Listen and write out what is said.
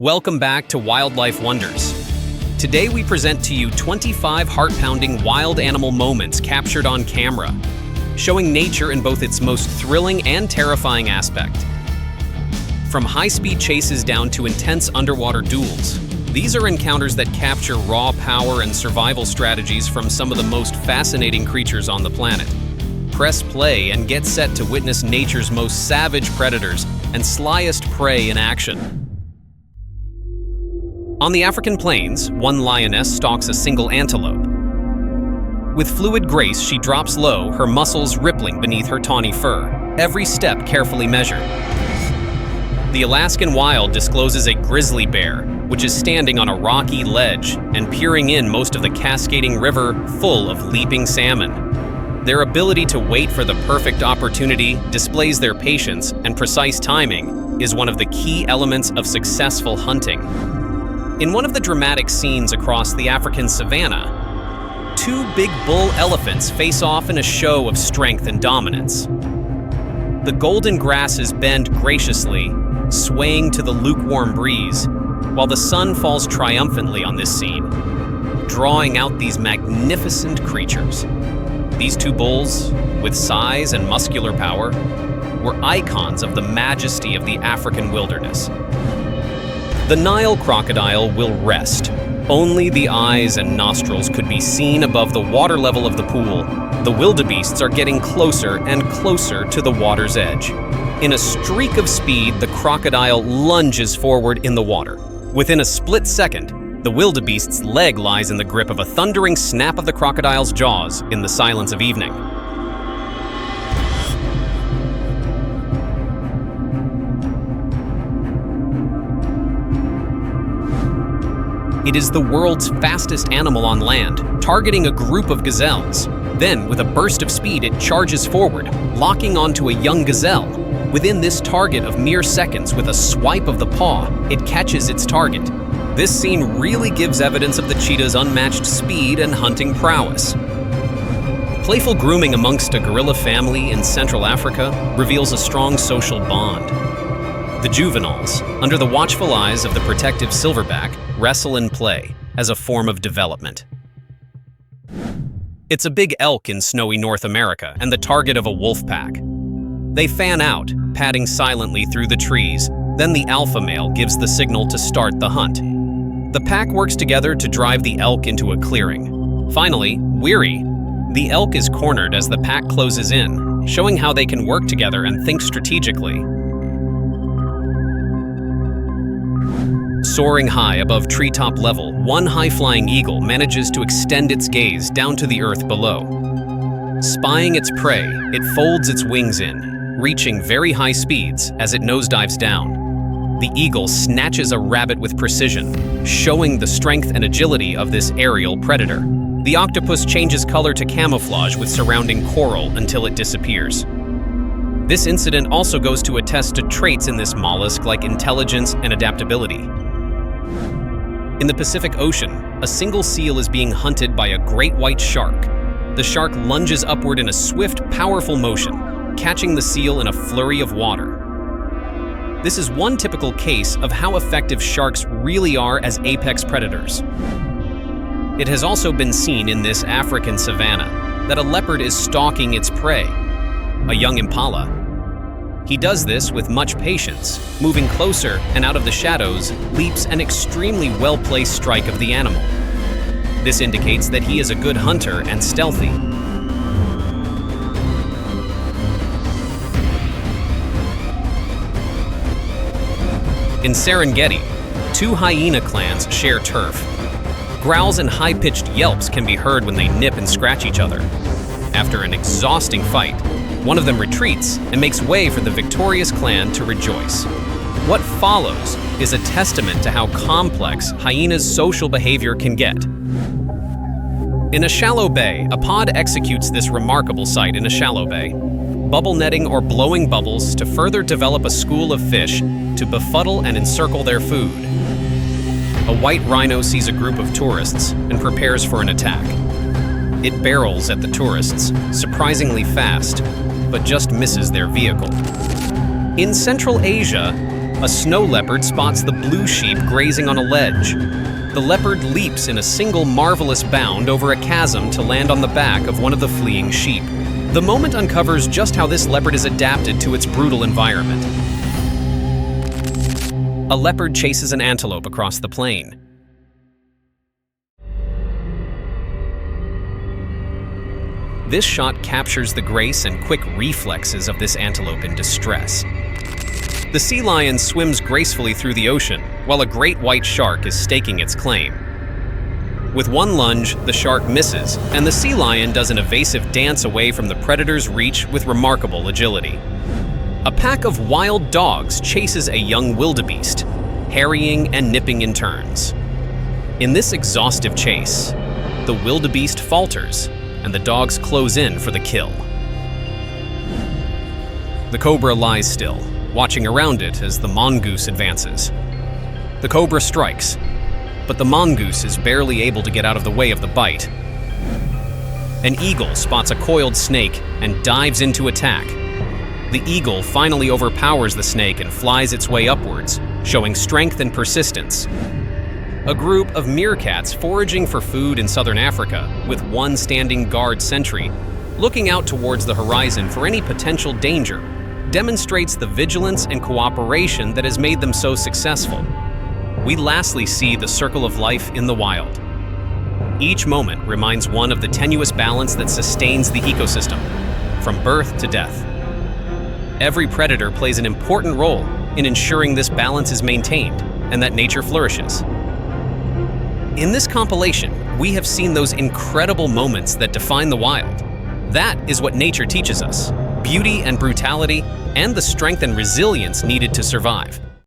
Welcome back to Wildlife Wonders. Today we present to you 25 heart-pounding wild animal moments captured on camera, showing nature in both its most thrilling and terrifying aspect. From high-speed chases down to intense underwater duels, these are encounters that capture raw power and survival strategies from some of the most fascinating creatures on the planet. Press play and get set to witness nature's most savage predators and slyest prey in action. On the African plains, one lioness stalks a single antelope. With fluid grace, she drops low, her muscles rippling beneath her tawny fur, every step carefully measured. The Alaskan wild discloses a grizzly bear, which is standing on a rocky ledge and peering in most of the cascading river full of leaping salmon. Their ability to wait for the perfect opportunity displays their patience, and precise timing is one of the key elements of successful hunting. In one of the dramatic scenes across the African savanna, two big bull elephants face off in a show of strength and dominance. The golden grasses bend graciously, swaying to the lukewarm breeze, while the sun falls triumphantly on this scene, drawing out these magnificent creatures. These two bulls, with size and muscular power, were icons of the majesty of the African wilderness. The Nile crocodile will rest. Only the eyes and nostrils could be seen above the water level of the pool. The wildebeests are getting closer and closer to the water's edge. In a streak of speed, the crocodile lunges forward in the water. Within a split second, the wildebeest's leg lies in the grip of a thundering snap of the crocodile's jaws in the silence of evening. It is the world's fastest animal on land, targeting a group of gazelles. Then, with a burst of speed, it charges forward, locking onto a young gazelle. Within this target of mere seconds, with a swipe of the paw, it catches its target. This scene really gives evidence of the cheetah's unmatched speed and hunting prowess. Playful grooming amongst a gorilla family in Central Africa reveals a strong social bond. The juveniles, under the watchful eyes of the protective silverback, wrestle and play as a form of development. It's a big elk in snowy North America and the target of a wolf pack. They fan out, padding silently through the trees, then the alpha male gives the signal to start the hunt. The pack works together to drive the elk into a clearing. Finally, weary, the elk is cornered as the pack closes in, showing how they can work together and think strategically. Soaring high above treetop level, one high-flying eagle manages to extend its gaze down to the earth below. Spying its prey, it folds its wings in, reaching very high speeds as it nosedives down. The eagle snatches a rabbit with precision, showing the strength and agility of this aerial predator. The octopus changes color to camouflage with surrounding coral until it disappears. This incident also goes to attest to traits in this mollusk like intelligence and adaptability. In the Pacific Ocean, a single seal is being hunted by a great white shark. The shark lunges upward in a swift, powerful motion, catching the seal in a flurry of water. This is one typical case of how effective sharks really are as apex predators. It has also been seen in this African savanna that a leopard is stalking its prey, a young impala. He does this with much patience, moving closer and out of the shadows, leaps an extremely well-placed strike of the animal. This indicates that he is a good hunter and stealthy. In Serengeti, two hyena clans share turf. Growls and high-pitched yelps can be heard when they nip and scratch each other. After an exhausting fight, one of them retreats and makes way for the victorious clan to rejoice. What follows is a testament to how complex hyenas' social behavior can get. In a shallow bay, a pod executes this remarkable sight in a shallow bay, bubble netting or blowing bubbles to further develop a school of fish to befuddle and encircle their food. A white rhino sees a group of tourists and prepares for an attack. It barrels at the tourists, surprisingly fast, but just misses their vehicle. In Central Asia, a snow leopard spots the blue sheep grazing on a ledge. The leopard leaps in a single marvelous bound over a chasm to land on the back of one of the fleeing sheep. The moment uncovers just how this leopard is adapted to its brutal environment. A leopard chases an antelope across the plain. This shot captures the grace and quick reflexes of this antelope in distress. The sea lion swims gracefully through the ocean, while a great white shark is staking its claim. With one lunge, the shark misses, and the sea lion does an evasive dance away from the predator's reach with remarkable agility. A pack of wild dogs chases a young wildebeest, harrying and nipping in turns. In this exhaustive chase, the wildebeest falters, and the dogs close in for the kill. The cobra lies still, watching around it as the mongoose advances. The cobra strikes, but the mongoose is barely able to get out of the way of the bite. An eagle spots a coiled snake and dives into attack. The eagle finally overpowers the snake and flies its way upwards, showing strength and persistence. A group of meerkats foraging for food in southern Africa, with one standing guard sentry, looking out towards the horizon for any potential danger, demonstrates the vigilance and cooperation that has made them so successful. We lastly see the circle of life in the wild. Each moment reminds one of the tenuous balance that sustains the ecosystem, from birth to death. Every predator plays an important role in ensuring this balance is maintained and that nature flourishes. In this compilation, we have seen those incredible moments that define the wild. That is what nature teaches us: beauty and brutality, and the strength and resilience needed to survive.